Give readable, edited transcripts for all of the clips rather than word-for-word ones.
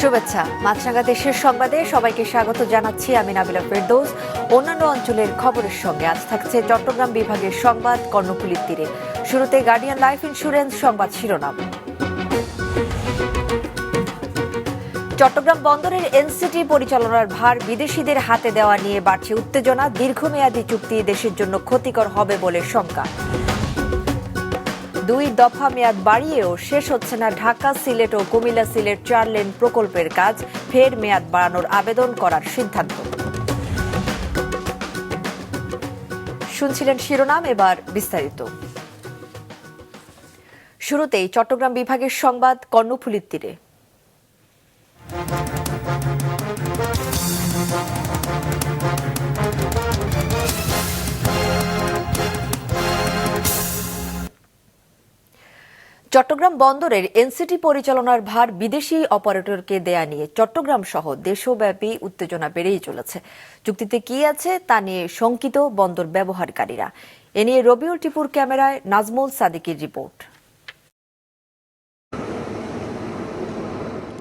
শুভেচ্ছা। মাছরাঙা দেশের সংবাদে সবাইকে স্বাগত জানাচ্ছি আমি নাবিলা ফেরদৌস। অন্যান্য অঞ্চলের খবরের সঙ্গে আজ থাকছে চট্টগ্রাম বিভাগের সংবাদ কর্ণফুলীর তীরে। শুরুতে গার্ডিয়ান লাইফ ইন্স্যুরেন্স সংবাদ শিরোনাম। চট্টগ্রাম বন্দরের এনসিটি পরিচালনার ভার বিদেশিদের হাতে দেওয়া নিয়ে বাড়ছে উত্তেজনা। দীর্ঘমেয়াদী চুক্তি দেশের জন্য ক্ষতিকর হবে বলে শঙ্কা। 2 দফা মেয়াদ বাড়িয়েও শেষ হচ্ছে না ঢাকা সিলেট ও কুমিল্লা সিলেট 4 লেন প্রকল্পের কাজ। ফের মেয়াদ বাড়ানোর আবেদন করার সিদ্ধান্ত। শুনছিলেন শিরোনাম, এবার বিস্তারিত। শুরুতেই চট্টগ্রাম বিভাগের সংবাদ কর্ণফুলীর তীরে। চট্টগ্রাম বন্দরের এনসিটি পরিচালনার ভার বিদেশি অপারেটরকে দেয়া নিয়ে চট্টগ্রাম সহ দেশব্যাপী উত্তেজনা বেড়েই চলেছে। চুক্তিতে কি আছে তা নিয়ে শঙ্কিত বন্দর ব্যবহারকারীরা। এ নিয়ে রবিউল টিপুর ক্যামেরায় নাজমুল সাদিকের রিপোর্ট।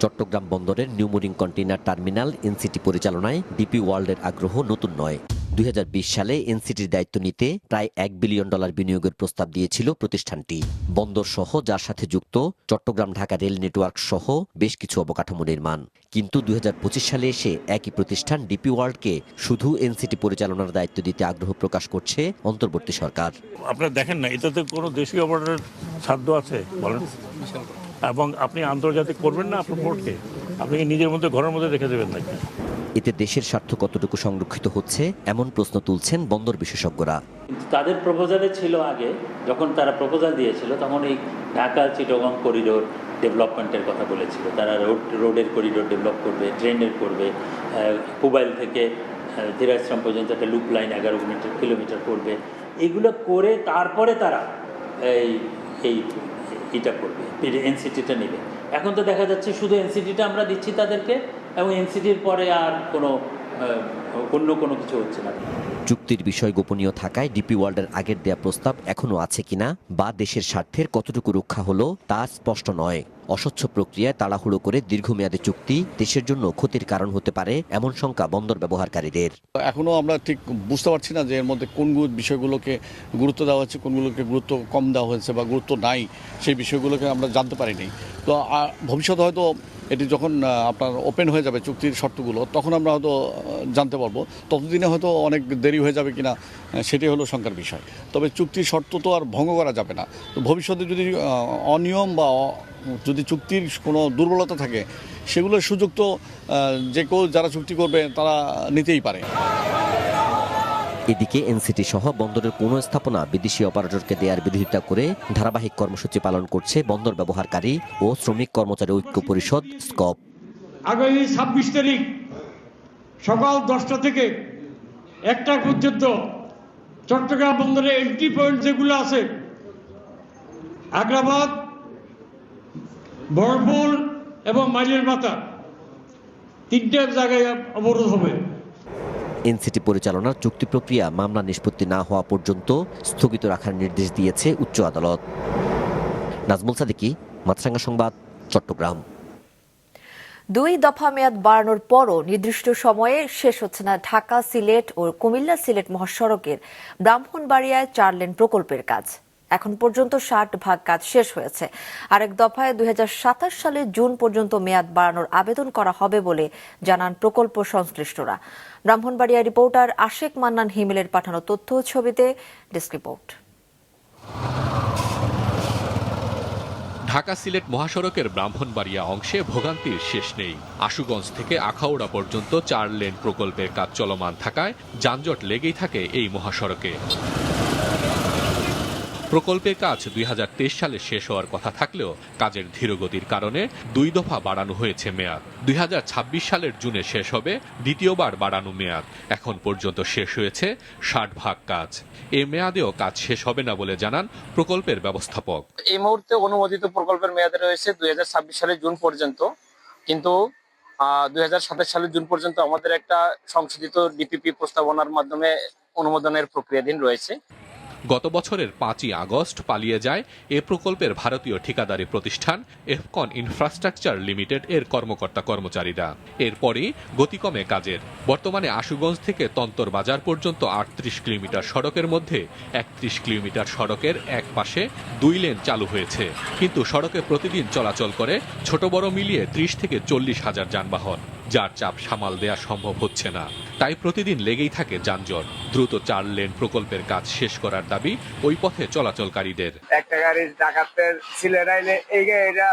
চট্টগ্রাম বন্দরের নিউমোরিং কন্টেইনার টার্মিনাল এনসিটি পরিচালনায় ডিপি ওয়ার্ল্ডের আগ্রহ নতুন নয়। 2020 সালে এনসিটির দায়িত্ব নিতে প্রায় $1 বিলিয়ন বিনিয়োগের প্রস্তাব দিয়েছিল প্রতিষ্ঠানটি। বন্দর সহ যার সাথে যুক্ত চট্টগ্রাম ঢাকা রেল নেটওয়ার্ক সহ বেশ কিছু অবকাঠামো নির্মাণ। কিন্তু 2025 সালে এসে একই প্রতিষ্ঠান ডিপি ওয়ার্ল্ডকে শুধু এনসিটি পরিচালনার দায়িত্ব দিতে আগ্রহ প্রকাশ করছে অন্তর্বর্তী সরকার। আপনারা দেখেন না, এটাতে কোনো দেশীয় অপারেটরের সাধ্য আছে বলেন? এবং আপনি আন্তর্জাতিক করবেন না আপনার পোর্টকে, আপনি নিজের মধ্যে ঘরের মধ্যে রেখে দেবেন নাকি? এতে দেশের স্বার্থ কতটুকু সংরক্ষিত হচ্ছে এমন প্রশ্ন তুলছেন বন্দর বিশেষজ্ঞরা। কিন্তু তাদের প্রপোজালে ছিল, আগে যখন তারা প্রপোজাল দিয়েছিল তখন এই ঢাকা চিটাগং করিডোর ডেভেলপমেন্টের কথা বলেছিল। তারা রোডের করিডোর ডেভেলপ করবে, ট্রেনের করবে, হুবাইল থেকে ধীরাশ্রম পর্যন্ত একটা লুপ লাইন 11 কিলোমিটার করবে। এগুলো করে তারপরে তারা এটা করবে, এনসিটিটা নেবে। এখন তো দেখা যাচ্ছে শুধু এনসিটিটা আমরা দিচ্ছি তাদেরকে, এবং এনসিটির পরে আর অন্য কোনো কিছু হচ্ছে না। চুক্তির বিষয় গোপনীয় থাকায় ডিপি ওয়ার্ল্ডের আগের দেয়া প্রস্তাব এখনো আছে কিনা বা দেশের স্বার্থের কতটুকু রক্ষা হলো তা স্পষ্ট নয়। অস্বচ্ছ প্রক্রিয়ায় তাড়াহুড়ো করে দীর্ঘমেয়াদী চুক্তি দেশের জন্য ক্ষতির কারণ হতে পারে এমন শঙ্কা বন্দর ব্যবহারকারীদের। এখনো আমরা ঠিক বুঝতে পারছি না যে এর মধ্যে কোন বিষয়গুলোকে গুরুত্ব দেওয়া হচ্ছে, কোনগুলোকে গুরুত্ব কম দেওয়া হয়েছে বা গুরুত্ব নাই, সেই বিষয়গুলোকে আমরা জানতে পারিনি। তো ভবিষ্যতে হয়তো এটি যখন আপনার ওপেন হয়ে যাবে চুক্তির শর্তগুলো, তখন আমরা হয়তো জানতে পারবো। ততদিনে হয়তো অনেক দেরি হয়ে যাবে কিনা সেটি হলো শঙ্কার বিষয়। তবে চুক্তির শর্ত তো আর ভঙ্গ করা যাবে না। তো ভবিষ্যতে যদি অনিয়ম বা যদি চুক্তির কোনো দুর্বলতা থাকে, সেগুলোর সুযোগ তো যে কেউ যারা চুক্তি করবে তারা নিতেই পারে। এদিকে এনসিটি সহ বন্দরের কোনো স্থাপনা বিদেশি অপারেটরকে দেওয়ার বিরোধিতা করে ধারাবাহিক কর্মসূচি পালন করছে বন্দর ব্যবহারকারী ও শ্রমিক কর্মচারী ঐক্য পরিষদ স্কপ। আগামী 26 তারিখ সকাল 10টা থেকে 1টা পর্যন্ত চট্টগ্রাম বন্দরে এন্ট্রি পয়েন্ট যেগুলো আছে, আগ্রাবাদ, বরপুল এবং মাইলের মাথা, 3টে জায়গায় অবরোধ হবে। এনসিটি পরিচালনার চুক্তি প্রক্রিয়া মামলা নিষ্পত্তি না হওয়া পর্যন্ত স্থগিত রাখার নির্দেশ দিয়েছে উচ্চ আদালত। নাজমুল সাদিকি, মাছরাঙা সংবাদ, চট্টগ্রাম। 2 দফা মেয়াদ বাড়ানোর পরও নির্দিষ্ট সময়ে শেষ হচ্ছে না ঢাকা সিলেট ও কুমিল্লা সিলেট মহাসড়কের ব্রাহ্মণবাড়িয়ায় 4 লেন প্রকল্পের কাজ। এখন পর্যন্ত 60% কাজ শেষ হয়েছে। আরেক দফায় 2027 সালের জুন পর্যন্ত মেয়াদ বাড়ানোর আবেদন করা হবে বলে জানান প্রকল্প সংশ্লিষ্টরা। ব্রাহ্মণবাড়িয়া রিপোর্টার আশেক মান্নান হিমেলের পাঠানো তথ্য ছবিতে ডেস্ক রিপোর্ট। ঢাকা সিলেট মহাসড়কের ব্রাহ্মণবাড়িয়া অংশে ভোগান্তির শেষ নেই। আশুগঞ্জ থেকে আখাউড়া পর্যন্ত 4 লেন প্রকল্পের কাজ চলমান থাকায় যানজট লেগেই থাকে এই মহাসড়কে। প্রকল্পের কাজ 2023 সালে শেষ হওয়ার কথা থাকলেও কাজের ধীরগতির কারণে 2 দফা বাড়ানো হয়েছে মেয়াদ। 2026 সালের জুনে শেষ হবে দ্বিতীয়বার বাড়ানো মেয়াদ। এখন পর্যন্ত শেষ হয়েছে 60% কাজ। এই মেয়াদেও কাজ শেষ হবে না বলে জানান প্রকল্পের ব্যবস্থাপক। এই মুহূর্তে অনুমোদিত প্রকল্পের মেয়াদ রয়েছে 2026 সালের জুন পর্যন্ত, কিন্তু 2027 সালের জুন পর্যন্ত আমাদের একটা সংশোধিত ডিপিপি প্রস্তাবনার মাধ্যমে অনুমোদনের প্রক্রিয়াধীন রয়েছে। গত বছরের 5ই আগস্ট পালিয়ে যায় এ প্রকল্পের ভারতীয় ঠিকাদারি প্রতিষ্ঠান এফকন ইনফ্রাস্ট্রাকচার লিমিটেড এর কর্মকর্তা কর্মচারীরা। এরপরই গতি কমে কাজের। বর্তমানে আশুগঞ্জ থেকে তন্তর বাজার পর্যন্ত 38 কিলোমিটার সড়কের মধ্যে 31 কিলোমিটার সড়কের এক পাশে 2 লেন চালু হয়েছে, কিন্তু সড়কে প্রতিদিন চলাচল করে ছোট বড় মিলিয়ে 30 থেকে 40 হাজার যানবাহন, যার চাপ সামাল দেয়া সম্ভব হচ্ছে না। তাই প্রতিদিন লেগেই থাকে যানজট। দ্রুত 4 লেন প্রকল্পের কাজ শেষ করার দাবি ওই পথে চলাচলকারীদের। একটা গাড়ি ঢাকাতে সিলেট আইলে এই গাড়িটা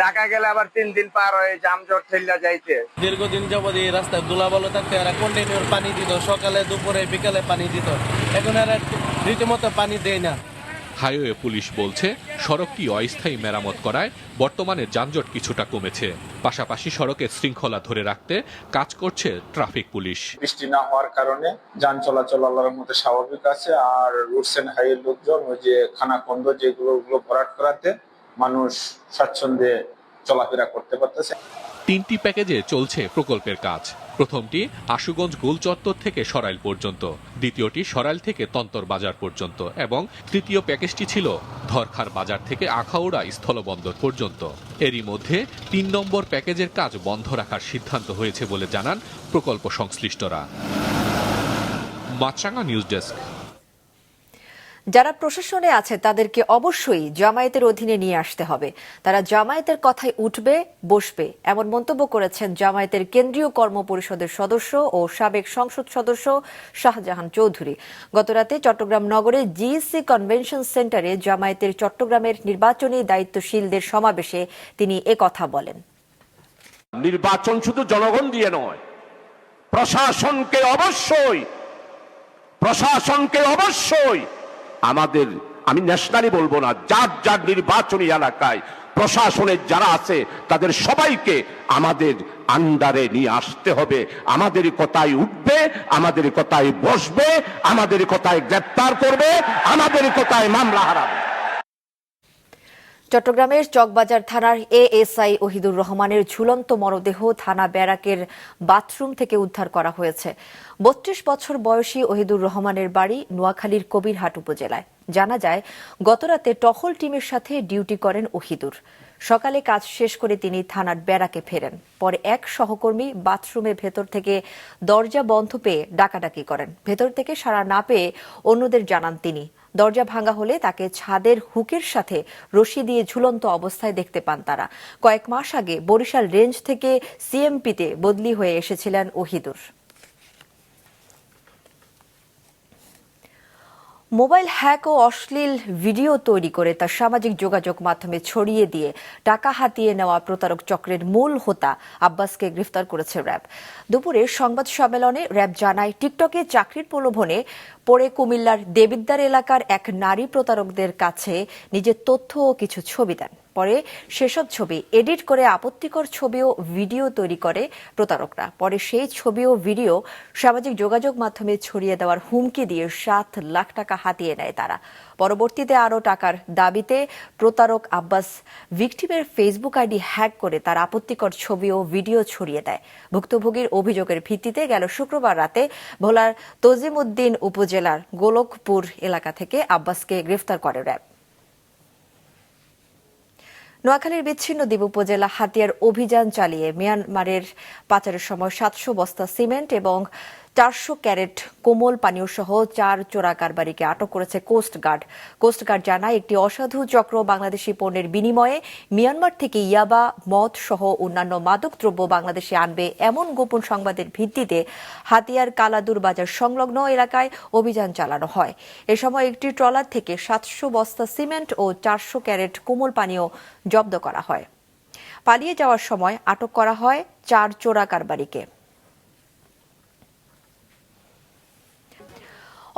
ঢাকা গেলে আবার 3 দিন পার হয়ে যানজট ঠেলা যাইতে। দীর্ঘদিন যাবৎ এই রাস্তায় ধুলাবালু থাকতে এরা কন্টিনিউ পানি দিত, সকালে দুপুরে বিকালে পানি দিত, এখন এরা রীতিমতো পানি দেয় না। হাইওয়ে পুলিশ বলছে সড়কটি অস্থায়ী মেরামত করায় বর্তমানে যানজট কিছুটা কমেছে। পাশাপাশি সড়কের শৃঙ্খলা ধরে রাখতে কাজ করছে ট্রাফিক পুলিশ। বৃষ্টি না হওয়ার কারণে যান চলাচল আল্লাহর মধ্যে স্বাভাবিক আছে। আর রুটস এন্ড হাইওয়ে লোকজন ওই যে খানাখন্দ যেগুলো ভরাট করাতে মানুষ স্বাচ্ছন্দ্যে চলাফেরা করতে পারতেছে। 3টি প্যাকেজে চলছে প্রকল্পের কাজ। প্রথমটি আশুগঞ্জ গোল চত্বর থেকে সরাইল পর্যন্ত, দ্বিতীয়টি সরাইল থেকে তন্তর বাজার পর্যন্ত এবং তৃতীয় প্যাকেজটি ছিল ধরখার বাজার থেকে আখাউড়া স্থলবন্দর পর্যন্ত। এরই মধ্যে 3 নম্বর প্যাকেজের কাজ বন্ধ রাখার সিদ্ধান্ত হয়েছে বলে জানান প্রকল্প সংশ্লিষ্টরা। মাছরাঙা নিউজ ডেস্ক। যারা প্রশাসনে আছে তাদেরকে অবশ্যই জামায়াতের অধীনে নিয়ে আসতে হবে। তারা জামায়াতের কথায় উঠবে বসবে, এমন মন্তব্য করেছেন জামায়াতের কেন্দ্রীয় কর্ম পরিষদের সদস্য ও সাবেক সংসদ সদস্য শাহজাহান চৌধুরী। গতরাতে চট্টগ্রাম নগরে জিইসি কনভেনশন সেন্টারে জামায়াতের চট্টগ্রামের নির্বাচনী দায়িত্বশীলদের সমাবেশে তিনি একথা বলেন। নির্বাচন শুধু জনগণ দিয়ে নয়, প্রশাসনকে অবশ্যই আমাদের, আমি ন্যাশনালি বলবো না, যার যার নির্বাচনী এলাকায় প্রশাসনের যারা আছে তাদের সবাইকে আমাদের আন্ডারে নিয়ে আসতে হবে। আমাদের কথায় উঠবে, আমাদের কথায় বসবে, আমাদের কথায় গ্রেপ্তার করবে, আমাদের কথায় মামলা হারাবে। চট্টগ্রামের চকবাজার থানার এএসআই ওহিদুর রহমানের ঝুলন্ত মরদেহ থানা ব্যারাকের বাথরুম থেকে উদ্ধার করা হয়েছে। 32 বছর বয়সী ওহিদুর রহমানের বাড়ি নোয়াখালীর কবিরহাট উপজেলায়। জানা যায় গতরাতে টহল টিমের সাথে ডিউটি করেন ওহিদুর। সকালে কাজ শেষ করে তিনি থানার ব্যারাকে ফেরেন। পরে এক সহকর্মী বাথরুমের ভেতর থেকে দরজা বন্ধ পেয়ে ডাকাডাকি করেন। ভেতর থেকে সাড়া না পেয়ে অন্যদের জানান তিনি। দরজা ভাঙা হলে তাকে ছাদের হুকের সাথে রশি দিয়ে ঝুলন্ত অবস্থায় দেখতে পান তারা। কয়েক মাস আগে বরিশাল রেঞ্জ থেকে সিএমপিতে বদলি হয়ে এসেছিলেন ওহিদুর। মোবাইল হ্যাক ও অশ্লীল ভিডিও তৈরি করে তা সামাজিক যোগাযোগ মাধ্যমে ছড়িয়ে দিয়ে টাকা হাতিয়ে নেওয়া প্রতারক চক্রের মূল হোতা আব্বাসকে গ্রেফতার করেছে র্যাব। দুপুরে সংবাদ সম্মেলনে র্যাব জানায়, টিকটকে চাকরির প্রলোভনে পরে কুমিল্লার দেবিদ্বার এলাকার এক নারী প্রতারকদের কাছে নিজের তথ্য ও কিছু ছবি দেন। পরে সেসব ছবি এডিট করে আপত্তিকর ছবি ও ভিডিও তৈরি করে প্রতারকরা। পরে সেই ছবি ও ভিডিও সামাজিক যোগাযোগ মাধ্যমে ছড়িয়ে দেওয়ার হুমকি দিয়ে 7 লাখ টাকা হাতিয়ে নেয় তারা। পরবর্তীতে আরও টাকার দাবিতে প্রতারক আব্বাস ভিকটিমের ফেসবুক আইডি হ্যাক করে তার আপত্তিকর ছবি ও ভিডিও ছড়িয়ে দেয়। ভুক্তভোগীর অভিযোগের ভিত্তিতে গেল শুক্রবার রাতে ভোলার তজিমউদ্দিন উপজেলার গোলকপুর এলাকা থেকে আব্বাসকে গ্রেফতার করে র্যাব। নোয়াখালীর বিচ্ছিন্ন দ্বীপ উপজেলা হাতিয়ার অভিযান চালিয়ে মিয়ানমারের পাচারের সময় 700 বস্তা সিমেন্ট এবং 400 ক্যারেট কোমল পানীয় সহ 4 চোরা কারবারিকে আটক করেছে কোস্টগার্ড। কোস্টগার্ড জানায়, একটি অসাধু চক্র বাংলাদেশি পণ্যের বিনিময়ে মিয়ানমার থেকে ইয়াবা, মদ সহ অন্যান্য মাদকদ্রব্য বাংলাদেশে আনবে এমন গোপন সংবাদের ভিত্তিতে হাতিয়ার কালাদুর বাজার সংলগ্ন এলাকায় অভিযান চালানো হয়। এ সময় একটি ট্রলার থেকে 700 বস্তা সিমেন্ট ও 400 ক্যারেট কোমল পানীয় জব্দ করা হয়। পালিয়ে যাওয়ার সময় আটক করা হয় 4 চোরা কারবারিকে।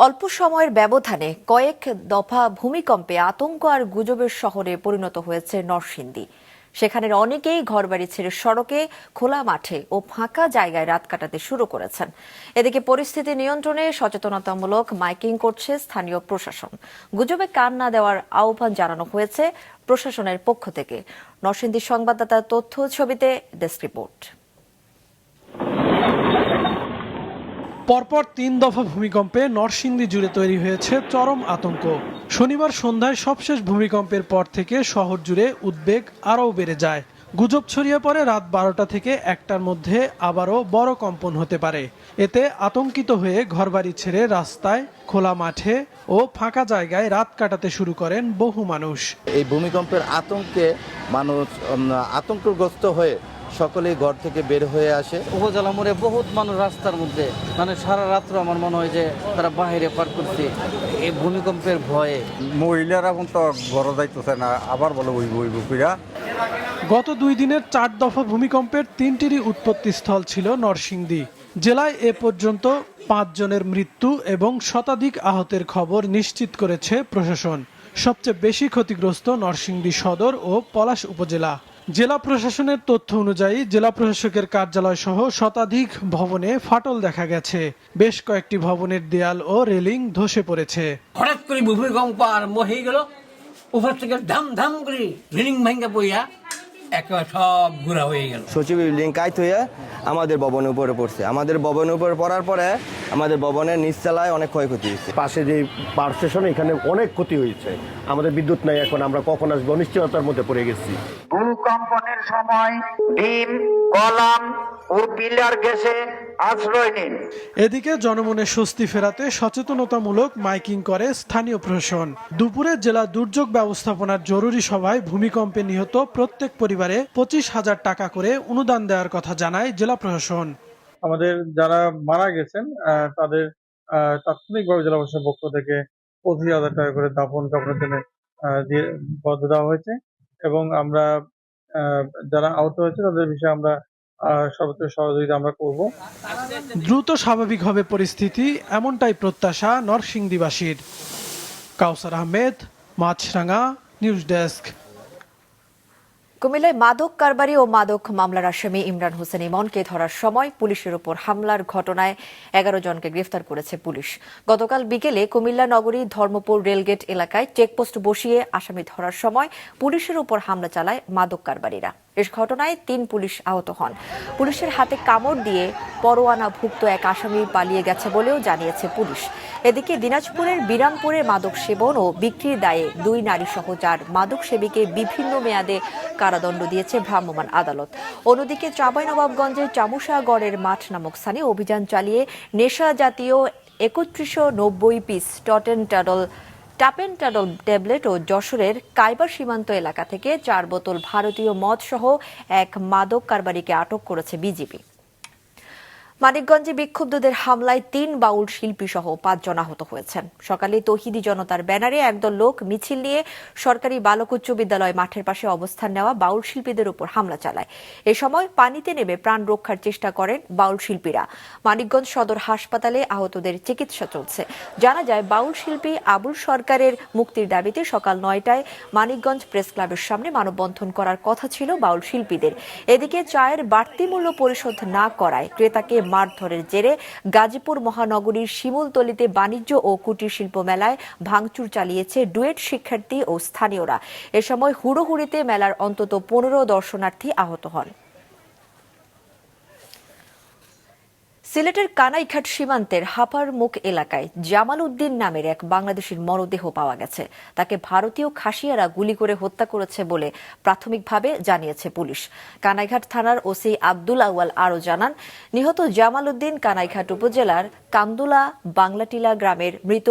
অল্প সময়ের ব্যবধানে কয়েক দফা ভূমিকম্পে আতঙ্ক আর গুজবের শহরে পরিণত হয়েছে নরসিংদী। সেখানের অনেকেই ঘরবাড়ি ছেড়ে সড়কে, খোলা মাঠে ও ফাঁকা জায়গায় রাত কাটাতে শুরু করেছেন। এদিকে পরিস্থিতি নিয়ন্ত্রণে সচেতনতামূলক মাইকিং করছে স্থানীয় প্রশাসন। গুজবে কান না দেওয়ার আহ্বান জানানো হয়েছে প্রশাসনের পক্ষ থেকে। নরসিংদীর সংবাদদাতার তথ্য ছবিতে ডেস্ক রিপোর্ট। পরপর 3 দফা ভূমিকম্পে নরসিংদী জুড়ে তৈরি হয়েছে চরম আতঙ্ক। শনিবার সন্ধ্যায় সবশেষ ভূমিকম্পের পর থেকে শহর জুড়ে উদ্বেগ আরও বেড়ে যায়। গুজব ছড়িয়ে পড়ে রাত 12টা থেকে 1টার মধ্যে আবারও বড় কম্পন হতে পারে। এতে আতঙ্কিত হয়ে ঘরবাড়ি ছেড়ে রাস্তায়, খোলা মাঠে ও ফাঁকা জায়গায় রাত কাটাতে শুরু করেন বহু মানুষ। এই ভূমিকম্পের আতঙ্কে মানুষ আতঙ্কগ্রস্ত হয়ে সকলেই ঘর থেকে বের হয়ে আসে। উপজেলা মোড়ে বহুত মানুষ রাস্তার মধ্যে, মানে সারা রাত্র আমার মনে হয় যে তারা বাইরে পার করছে এই ভূমিকম্পের ভয়ে। মহিলারা এখন তো ঘর যাইতেছে না, আবার বলে গত 2 দিনের 4 দফা ভূমিকম্পের 3টিরই উৎপত্তিস্থল ছিল নরসিংদী। জেলায় এ পর্যন্ত 5 জনের মৃত্যু এবং শতাধিক আহতের খবর নিশ্চিত করেছে প্রশাসন। সবচেয়ে বেশি ক্ষতিগ্রস্ত নরসিংদী সদর ও পলাশ উপজেলা। জেলা প্রশাসনের তথ্য অনুযায়ী জেলা প্রশাসকের কার্যালয় সহ শতাধিক ভবনে ফাটল দেখা গেছে। বেশ কয়েকটি ভবনের দেয়াল ও রেলিং ধসে পড়েছে। হঠাৎ করে ভূমিকম্প আরম্ভ হয়ে গেল, উপর থেকে ধাম ধাম করে রেলিং ভাঙ্গা পড়িয়া একেবারে সব গুঁড়া হয়ে গেল। সচিব বিল্ডিং কাইত হয়ে আমাদের ভবনের উপরে পড়ছে। আমাদের ভবনের উপরে পড়ার পরে আমাদের ভবনের নিচতলায় অনেক ক্ষয়ক্ষতি হয়েছে। পাশে যে পাওয়ার স্টেশন, এখানে অনেক ক্ষতি হয়েছে। আমাদের বিদ্যুৎ নাই, এখন আমরা কখন আসবো অনিশ্চয়তার মধ্যে পড়ে গেছি। ভূকম্পনের সময় ডিম, কলাম ও পিলার ঘেঁষে আশ্রয় নিন। এদিকে জনমনে স্বস্তি ফেরাতে সচেতনতামূলক মাইকিং করে স্থানীয় প্রশাসন। দুপুরে জেলা দুর্যোগ ব্যবস্থাপনার জরুরি সভায় ভূমিকম্পে নিহত প্রত্যেক পরিবারে 25,000 টাকা করে অনুদান দেওয়ার কথা জানায় জেলা প্রশাসন। আমাদের যারা মারা গেছেন তাদের তাৎক্ষণিকভাবে জেলা প্রশাসনের পক্ষ থেকে 25,000 টাকা করে দাফন কাফনের জন্য বরাদ্দ দেওয়া হয়েছে এবং আমরা যারা আহত হয়েছে তাদের বিষয়ে আমরা সর্বোচ্চ সহযোগিতা আমরা করব। দ্রুত স্বাভাবিক হবে পরিস্থিতি, এমনটাই প্রত্যাশা নরসিংদীবাসীর। কাউসার আহমেদ, মাছরাঙা, নিউজ ডেস্ক। কুমিল্লায় মাদক কারবারি ও মাদক মামলার আসামি ইমরান হোসেন ইমনকে ধরার সময় পুলিশের উপর হামলার ঘটনায় 11 জনকে গ্রেফতার করেছে পুলিশ। গতকাল বিকেলে কুমিল্লা নগরী ধর্মপুর রেলগেট এলাকায় চেকপোস্ট বসিয়ে আসামি ধরার সময় পুলিশের উপর হামলা চালায় মাদক কারবারিরা। এ ঘটনায় 3 পুলিশ আহত হন। পুলিশের হাতে কামড় দিয়ে পরোয়ানাভুক্ত এক আসামি পালিয়ে গেছে বলেও জানিয়েছে পুলিশ। এদিকে দিনাজপুরের বিরামপুরে মাদক সেবন ও বিক্রির দায়ে 2 নারী সহ 4 মাদক সেবীকে বিভিন্ন মেয়াদে কারাদণ্ড দিয়েছে ভ্রাম্যমাণ আদালত। অন্যদিকে চাঁপাইনবাবগঞ্জের চামুশাগড়ের মাঠ নামক স্থানে অভিযান চালিয়ে নেশা জাতীয় 3190 পিস টাপেনটাডল ট্যাবলেট ও যশোরের কাইবার সীমান্ত এলাকা থেকে 4 বোতল ভারতীয় মদ সহ এক মাদক কারবারিকে আটক করেছে বিজিবি। মানিকগঞ্জে বিক্ষুব্ধদের হামলায় 3 বাউল শিল্পী সহ 5 জন আহত হয়েছেন। সকালে তৌহিদি জনতার ব্যানারে একদল লোক মিছিল নিয়ে সরকারি বালক উচ্চ বিদ্যালয় মাঠের পাশে অবস্থান নেওয়া বাউল শিল্পীদের উপর হামলা চালায়। এ সময় পানিতে নেমে প্রাণ রক্ষার চেষ্টা করেন বাউল শিল্পীরা। মানিকগঞ্জ সদর হাসপাতালে আহতদের চিকিৎসা চলছে। জানা যায়, বাউল শিল্পী আবুল সরকারের মুক্তির দাবিতে সকাল 9টায় মানিকগঞ্জ প্রেস ক্লাবের সামনে মানববন্ধন করার কথা ছিল বাউল শিল্পীদের। এদিকে চায়ের বাড়তি মূল্য পরিশোধ না করায় ক্রেতাকে মারধরের জেরে গাজীপুর মহানগরীর শিমুলতলীতে বাণিজ্য ও কুটির শিল্প মেলায় ভাঙচুর চালিয়েছে ডুয়েট শিক্ষার্থী ও স্থানীয়রা। এ সময় হুড়োহুড়িতে মেলার অন্তত 15 দর্শনার্থী আহত হন। সিলেটের কানাইঘাট সীমান্তের হাপারমুখ এলাকায় জামাল উদ্দিন নামের এক বাংলাদেশির মরদেহ পাওয়া গেছে। তাকে ভারতীয় খাসিয়ারা গুলি করে হত্যা করেছে বলে প্রাথমিকভাবে জানিয়েছে পুলিশ। কানাইঘাট থানার ওসি আব্দুল আউয়াল আরও জানান, নিহত জামাল উদ্দিন কানাইঘাট উপজেলার কান্দুলা বাংলাটিলা গ্রামের মৃত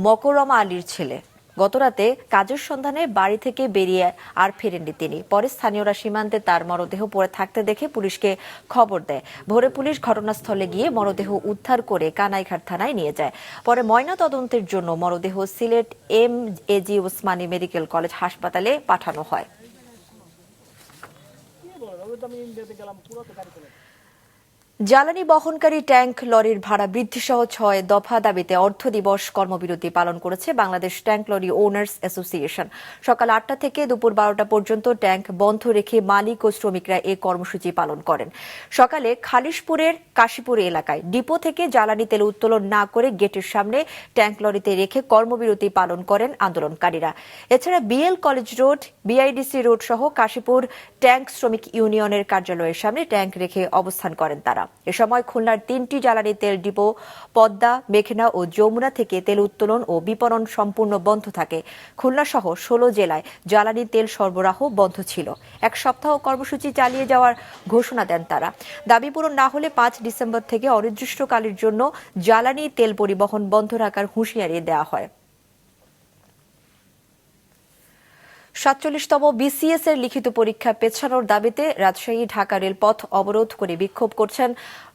মকরমা আলীর ছেলে। গতরাতে কাজের সন্ধানে বাড়ি থেকে বেরিয়ে আর ফেরেননি তিনি। পরে স্থানীয়রা সীমান্তে তার মরদেহ পড়ে থাকতে দেখে পুলিশকে খবর দেয়। ভোরে পুলিশ ঘটনাস্থলে গিয়ে মরদেহ উদ্ধার করে কানাইঘাট থানায় নিয়ে যায়। পরে ময়না তদন্তের জন্য মরদেহ সিলেট এম.এ.জি. ওসমানী মেডিকেল কলেজ হাসপাতালে পাঠানো হয়। জ্বালানি বহনকারী ট্যাঙ্ক লরির ভাড়া বৃদ্ধি সহ 6 দফা দাবিতে অর্ধ দিবস কর্মবিরতি পালন করেছে Bangladesh tank lorry owners association. সকাল 8টা থেকে দুপুর 12টা পর্যন্ত ট্যাঙ্ক বন্ধ রেখে মালিক ও শ্রমিকরা এই কর্মসূচি পালন করেন। সকালে খালিশপুরের কাশীপুর এলাকায় ডিপো থেকে জ্বালানি তেল উত্তোলন না করে গেটের সামনে ট্যাঙ্ক লরিতে রেখে কর্মবিরতি পালন করেন আন্দোলনকারীরা। এছাড়া BL college road, BIDC road সহ কাশীপুর ট্যাঙ্ক শ্রমিক ইউনিয়নের কার্যালয়ের সামনে ট্যাঙ্ক রেখে অবস্থান করেন তারা। এ সময় খুলনার 3টি জ্বালানি তেল ডিপো পদ্মা, মেঘনা ও যমুনা থেকে তেল উত্তোলন ও বিপণন সম্পূর্ণ বন্ধ থাকে। খুলনা সহ 16 জেলায় জ্বালানি তেল সরবরাহ বন্ধ ছিল। এক সপ্তাহ কর্মসূচি চালিয়ে যাওয়ার ঘোষণা দেন তারা। দাবি পূরণ না হলে 5 ডিসেম্বর থেকে অনির্দিষ্টকালের জন্য জ্বালানি তেল পরিবহন বন্ধ রাখার হুঁশিয়ারি দেওয়া হয়। 47তম বিসিএস এর লিখিত পরীক্ষা পেছানোর দাবিতে রাজশাহী ঢাকা রেলপথ অবরোধ করে বিক্ষোভ করছেন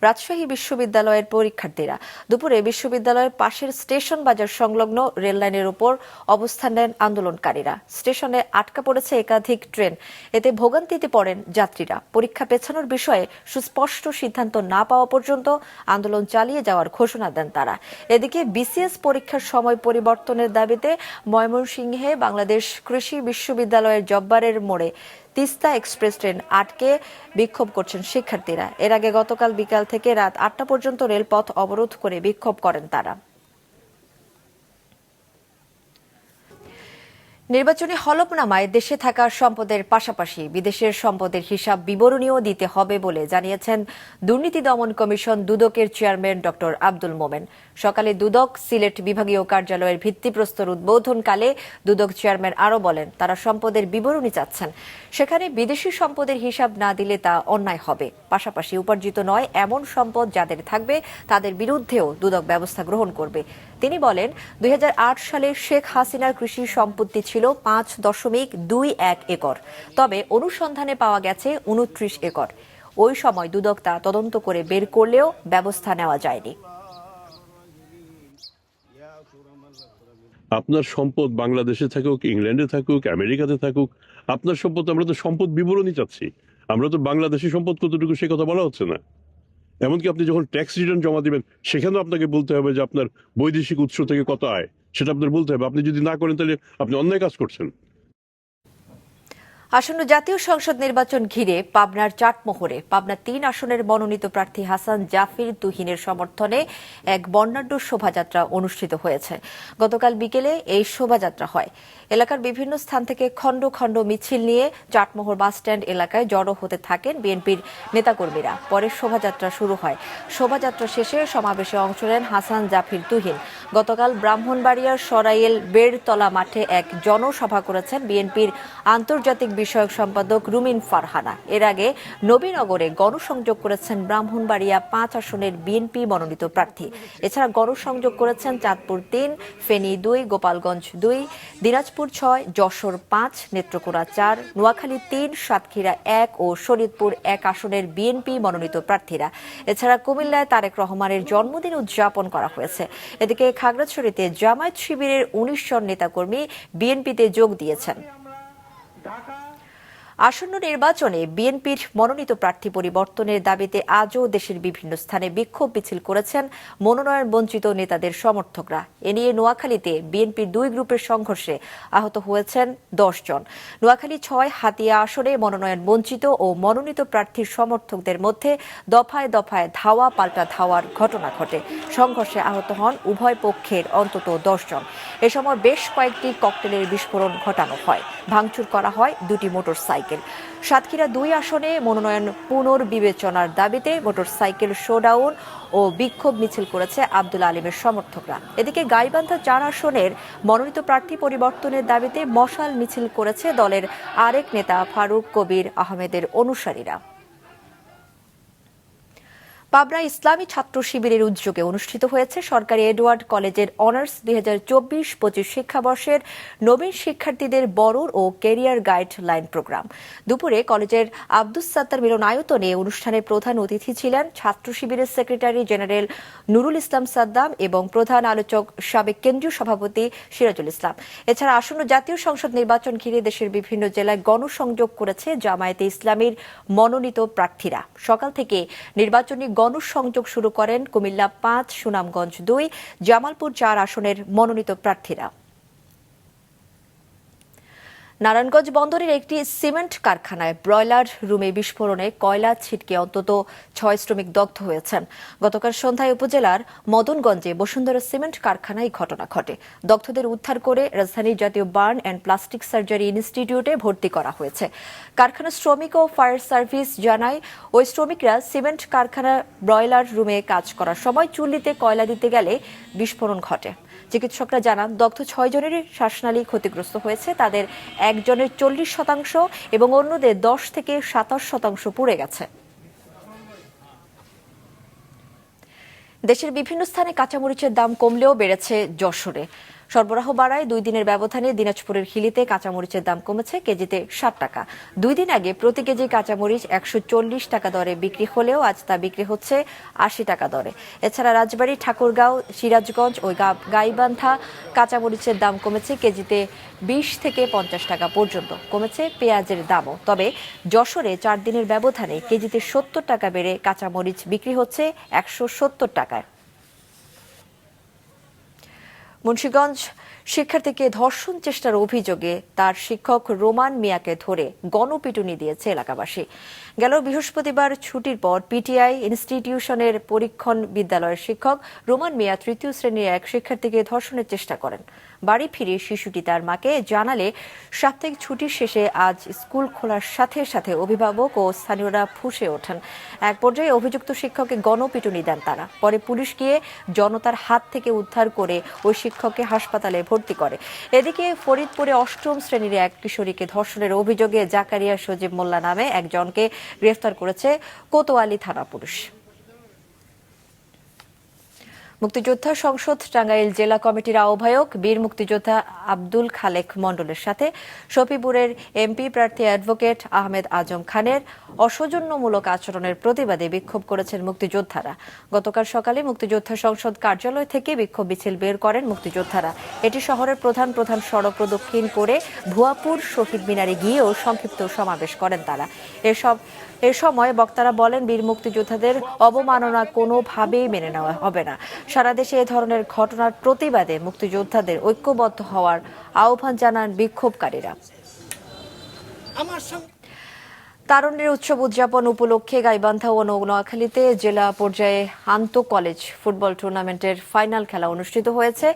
রাজশাহী বিশ্ববিদ্যালয়ের পরীক্ষার্থীরা। দুপুরে বিশ্ববিদ্যালয়ের পাশের স্টেশন বাজার সংলগ্ন রেললাইনের উপর অবস্থান নেন আন্দোলনকারীরা। স্টেশনে আটকা পড়েছে একাধিক ট্রেন, এতে ভোগান্তিতে পড়েন যাত্রীরা। পরীক্ষা পেছানোর বিষয়ে সুস্পষ্ট সিদ্ধান্ত না পাওয়া পর্যন্ত আন্দোলন চালিয়ে যাওয়ার ঘোষণা দেন তারা। এদিকে বিসিএস পরীক্ষার সময় পরিবর্তনের দাবিতে ময়মনসিংহে বাংলাদেশ কৃষি বিশ্ববিদ্যালয়ের জব্বারের মোড়ে তিস্তা এক্সপ্রেস ট্রেন আটকে বিক্ষোভ করছেন শিক্ষার্থীরা। এর আগে গতকাল বিকাল থেকে রাত 8টা পর্যন্ত রেলপথ অবরোধ করে বিক্ষোভ করেন তারা। নির্বাচনী হলফনামায় দেশে থাকা সম্পদের পাশাপাশি বিদেশের সম্পদের হিসাব বিবরণীও দিতে হবে বলে জানিয়েছেন দুর্নীতি দমন কমিশন দুদকের চেয়ারম্যান ড আব্দুল মোমেন। সকালে দুদক সিলেট বিভাগীয় কার্যালয়ের ভিত্তিপ্রস্তর উদ্বোধনকালে দুদক চেয়ারম্যান আরও বলেন, তারা সম্পদের বিবরণী চাচ্ছেন। সেখানে বিদেশি সম্পদের হিসাব না দিলে তা অন্যায় হবে। পাশাপাশি উপার্জিত নয় এমন সম্পদ যাদের থাকবে তাদের বিরুদ্ধেও দুদক ব্যবস্থা গ্রহণ করবে। তিনি বলেন, 2008 সালে শেখ হাসিনার কৃষি সম্পত্তি ছিল 5.21 একর, তবে অনুসন্ধানে পাওয়া গেছে 29 একর। ওই সময় দুদক তা তদন্ত করে বের করলেও ব্যবস্থা নেওয়া যায়নি। আপনার সম্পদ বাংলাদেশে থাকুক, ইংল্যান্ডে থাকুক, আমেরিকাতে থাকুক, আপনার সম্পদ, আমরা তো সম্পদ বিবরণী চাচ্ছি। আমরা তো বাংলাদেশি সম্পদ কতটুকু সে কথা বলা হচ্ছে না। এমনকি আপনি যখন ট্যাক্স রিটার্ন জমা দিবেন সেখানেও আপনাকে বলতে হবে যে আপনার বৈদেশিক উৎস থেকে কত আয়, সেটা আপনার বলতে হবে। আপনি যদি না করেন তাহলে আপনি অন্যায় কাজ করছেন। আসন্ন জাতীয় সংসদ নির্বাচন ঘিরে পাবনার চাটমোহরে পাবনা 3 আসনের মনোনীত প্রার্থী হাসান জাফির তুহিনের সমর্থনে এক বর্ণাঢ্য শোভাযাত্রা অনুষ্ঠিত হয়েছে। গতকাল বিকেলে এই শোভাযাত্রা হয়। এলাকার বিভিন্ন স্থান থেকে খণ্ড খণ্ড মিছিল নিয়ে চাটমোহর বাসস্ট্যান্ড এলাকায় জড়ো হতে থাকেন বিএনপির নেতাকর্মীরা। পরে শোভাযাত্রা শুরু হয়। শোভাযাত্রা শেষে সমাবেশে অংশ নেন হাসান জাফির তুহিন। গতকাল ব্রাহ্মণবাড়িয়ার সরাইল বেড়তলা মাঠে এক জনসভা করেছেন বিএনপির আন্তর্জাতিক বিষয়ক সম্পাদক রুমিন ফারহানা। এর আগে নবীনগরে গণসংযোগ করেছেন ব্রাহ্মণবাড়িয়া 5 আসনের বিএনপি মনোনীত প্রার্থী। এছাড়া গণসংযোগ করেছেন চাঁদপুর 3, ফেনী 2, গোপালগঞ্জ 2, দিনাজপুর 6, যশোর 5, নেত্রকোনা 4, নোয়াখালী 3, সাতক্ষীরা 1 ও শরীয়তপুর 1 আসনের বিএনপি মনোনীত প্রার্থীরা। এছাড়া কুমিল্লায় তারেক রহমানের জন্মদিন উদযাপন করা হয়েছে। এদিকে খাগড়াছড়িতে জামায়াত শিবিরের 19 জন নেতাকর্মী বিএনপিতে যোগ দিয়েছেন। আসন্ন নির্বাচনে বিএনপির মনোনীত প্রার্থী পরিবর্তনের দাবিতে আজও দেশের বিভিন্ন স্থানে বিক্ষোভ মিছিল করেছেন মনোনয়ন বঞ্চিত নেতাদের সমর্থকরা। এ নিয়ে নোয়াখালীতে বিএনপির 2 গ্রুপের সংঘর্ষে আহত হয়েছেন 10 জন। নোয়াখালী 6 হাতিয়া আসনে মনোনয়ন বঞ্চিত ও মনোনীত প্রার্থীর সমর্থকদের মধ্যে দফায় দফায় ধাওয়া পাল্টা ধাওয়ার ঘটনা ঘটে। সংঘর্ষে আহত হন উভয় পক্ষের অন্তত 10 জন। এ সময় বেশ কয়েকটি ককটেলের বিস্ফোরণ ঘটানো হয়। ভাঙচুর করা হয় 2টি মোটরসাইকেল। সাতক্ষীরা 2 আসনে মনোনয়ন পুনর্বিবেচনার দাবিতে মোটরসাইকেল শোডাউন ও বিক্ষোভ মিছিল করেছে আব্দুল আলীমের সমর্থকরা। এদিকে গাইবান্ধা 4 আসনের মনোনীত প্রার্থী পরিবর্তনের দাবিতে মশাল মিছিল করেছে দলের আরেক নেতা ফারুক কবির আহমেদের অনুসারীরা। পাবনা ইসলামী ছাত্র শিবিরের উদ্যোগে অনুষ্ঠিত হয়েছে সরকারি এডওয়ার্ড কলেজের অনার্স 2024-25 শিক্ষাবর্ষের নবীন শিক্ষার্থীদের বরর ও ক্যারিয়ার গাইডলাইন প্রোগ্রাম। দুপুরে কলেজের আব্দুস সাত্তার মিলনায়তনে অনুষ্ঠানে প্রধান অতিথি ছিলেন ছাত্র শিবিরের সেক্রেটারি জেনারেল নুরুল ইসলাম সাদ্দাম এবং প্রধান আলোচক সাবেক কেন্দ্রীয় সভাপতি সিরাজুল ইসলাম। এছাড়া আসন্ন জাতীয় সংসদ নির্বাচন ঘিরে দেশের বিভিন্ন জেলায় গণসংযোগ করেছে জামায়াতে ইসলামীর মনোনীত প্রার্থীরা। সকাল থেকে নির্বাচনী গণসংযোগ শুরু করেন কুমিল্লা 5, সুনামগঞ্জ 2, জামালপুর 4 আসনের মনোনীত প্রার্থীরা। নারায়ণগঞ্জ বন্দরের একটি সিমেন্ট কারখানায় ব্রয়লার রুমে বিস্ফোরণে কয়লা ছিটকে অন্তত 6 শ্রমিক দগ্ধ হয়েছেন। গতকাল সন্ধ্যায় উপজেলার মদনগঞ্জে বসুন্ধরা সিমেন্ট কারখানায় ঘটনা ঘটে। দগ্ধদের উদ্ধার করে রাজধানীর জাতীয় বার্ন অ্যান্ড প্লাস্টিক সার্জারি ইনস্টিটিউটে ভর্তি করা হয়েছে। কারখানার শ্রমিক ও ফায়ার সার্ভিস জানায়, ওই শ্রমিকরা সিমেন্ট কারখানার ব্রয়লার রুমে কাজ করার সময় চুল্লিতে কয়লা দিতে গেলে বিস্ফোরণ ঘটে। চিকিৎসকরা জানান, দগ্ধ 6 জনেরই শ্বাসনালী ক্ষতিগ্রস্ত হয়েছে। তাদের একজনের 40% এবং অন্যদের 10 থেকে 27% পুড়ে গেছে। দেশের বিভিন্ন স্থানে কাঁচামরিচের দাম কমলেও বেড়েছে যশোরে। সরবরাহ বাড়ায় 2 দিনের ব্যবধানে দিনাজপুরের হিলিতে কাঁচামরিচের দাম কমেছে কেজিতে 60 টাকা। 2 দিন আগে প্রতি কেজি কাঁচামরিচ 140 টাকা দরে বিক্রি হলেও আজ তা বিক্রি হচ্ছে 80 টাকা দরে। এছাড়া রাজবাড়ী, ঠাকুরগাঁও, সিরাজগঞ্জ ও গাইবান্ধা কাঁচামরিচের দাম কমেছে কেজিতে 20 থেকে 50 টাকা পর্যন্ত। কমেছে পেঁয়াজের দামও। তবে যশোরে 4 দিনের ব্যবধানে কেজিতে 70 টাকা বেড়ে কাঁচামরিচ বিক্রি হচ্ছে 170 টাকায়। মুন্সিগঞ্জ শিক্ষার্থীকে ধর্ষণ চেষ্টার অভিযোগে তার শিক্ষক রোমান মিয়াকে ধরে গণপিটুনি দিয়েছে এলাকাবাসী। গেল বৃহস্পতিবার ছুটির পর পিটিআই ইনস্টিটিউশনের পরীক্ষণ বিদ্যালয়ের শিক্ষক রোমান মিয়া 3য় শ্রেণীর এক শিক্ষার্থীকে ধর্ষণের চেষ্টা করেন। বাড়ি ফিরে শিশুটি তার মাকে জানালে সাপ্তাহিক ছুটির শেষে আজ স্কুল খোলার সাথে সাথে অভিভাবক ও স্থানীয়রা ফুঁসে ওঠেন। এক পর্যায়ে অভিযুক্ত শিক্ষককে গণপিটুনি দেন তারা। পরে পুলিশ গিয়ে জনতার হাত থেকে উদ্ধার করে ওই শিক্ষককে হাসপাতালে ভর্তি করে। এদিকে ফরিদপুরে 8ম শ্রেণীর এক কিশোরীকে ধর্ষণের অভিযোগে জাকারিয়া সজীব মোল্লা নামে একজনকে গ্রেফতার করেছে কোতোয়ালি থানা পুলিশ। মুক্তিযোদ্ধা সংসদ টাঙ্গাইল জেলা কমিটির আহ্বায়ক বীর মুক্তিযোদ্ধা আব্দুল খালেক মণ্ডলের সাথে সফিপুরের এমপি প্রার্থী অ্যাডভোকেট আহমেদ আজম খানের অসৌজন্যমূলক আচরণের প্রতিবাদে বিক্ষোভ করেছেন মুক্তিযোদ্ধারা। গতকাল সকালে মুক্তিযোদ্ধা সংসদ কার্যালয় থেকে বিক্ষোভ মিছিল বের করেন মুক্তিযোদ্ধারা। এটি শহরের প্রধান সড়ক প্রদক্ষিণ করে ভুয়াপুর শহীদ মিনারে গিয়েও সংক্ষিপ্ত সমাবেশ করেন তারা। এ সময় বক্তারা বলেন, বীর মুক্তিযোদ্ধাদের অবমাননা কোনোভাবেই মেনে নেওয়া হবে না। সারা দেশে এ ধরনের ঘটনার প্রতিবাদে মুক্তিযোদ্ধাদের ঐক্যবদ্ধ হওয়ার আহ্বান জানান বিক্ষোভকারীরা। তারুণ্যের উৎসব উদযাপন উপলক্ষে গাইবান্ধা ও নোয়াখালীতে জেলা পর্যায়ে আন্তঃ কলেজ ফুটবল টুর্নামেন্টের ফাইনাল খেলা অনুষ্ঠিত হয়েছে।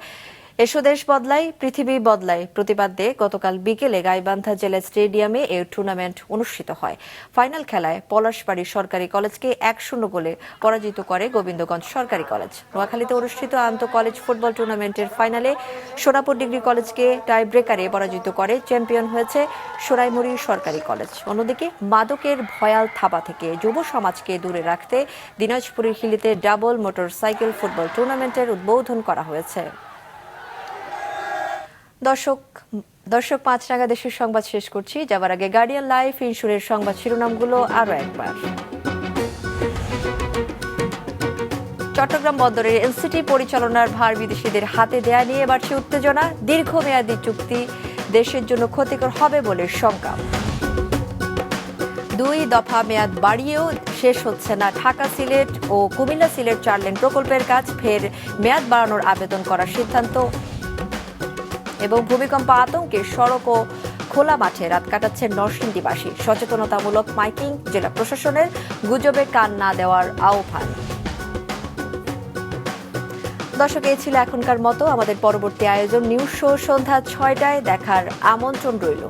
এসো দেশ বদলায় পৃথিবী বদলায় প্রতিবাদে গতকাল বিকেলে গাইবান্ধা জেলা স্টেডিয়ামে এই টুর্নামেন্ট অনুষ্ঠিত হয়। ফাইনাল খেলায় পলাশবাড়ী সরকারি কলেজকে 1-0 গোলে পরাজিত করে গোবিন্দগঞ্জ সরকারি কলেজ। নোয়াখালীতে অনুষ্ঠিত আন্তঃ কলেজ ফুটবল টুর্নামেন্টের ফাইনালে সোনাপুর ডিগ্রি কলেজকে টাই ব্রেকারে পরাজিত করে চ্যাম্পিয়ন হয়েছে সোনাইমুড়ি সরকারি কলেজ। অন্যদিকে মাদকের ভয়াল থাবা থেকে যুব সমাজকে দূরে রাখতে দিনাজপুরের হিলিতে ডাবল মোটরসাইকেল ফুটবল টুর্নামেন্টের উদ্বোধন করা হয়েছে। দর্শক 5 টাকা দেশের সংবাদ শেষ করছি। যাবার আগে গার্ডিয়ান লাইফ ইন্স্যুরেন্সের সংবাদ শিরোনামগুলো আরো একবার। চট্টগ্রাম বন্দরের এনসিটি পরিচালনার ভার বিদেশিদের হাতে দেয়া নিয়ে বাড়ছে উত্তেজনা। দীর্ঘমেয়াদী চুক্তি দেশের জন্য ক্ষতিকর হবে বলে শঙ্কা। 2 দফা মেয়াদ বাড়িয়েও শেষ হচ্ছে না ঢাকা সিলেট ও কুমিল্লা সিলেট 4 লেন প্রকল্পের কাজ। ফের মেয়াদ বাড়ানোর আবেদন করার সিদ্ধান্ত। এবং ভূমিকম্প আতঙ্কে সড়ক ও খোলা মাঠে রাত কাটাচ্ছেন নরসিংদীবাসী। সচেতনতামূলক মাইকিং জেলা প্রশাসনের, গুজবে কান না দেওয়ার আহ্বান। দর্শক, এই ছিল এখনকার মতো। আমাদের পরবর্তী আয়োজন নিউজ শো সন্ধ্যা 6টায় দেখার আমন্ত্রণ রইল।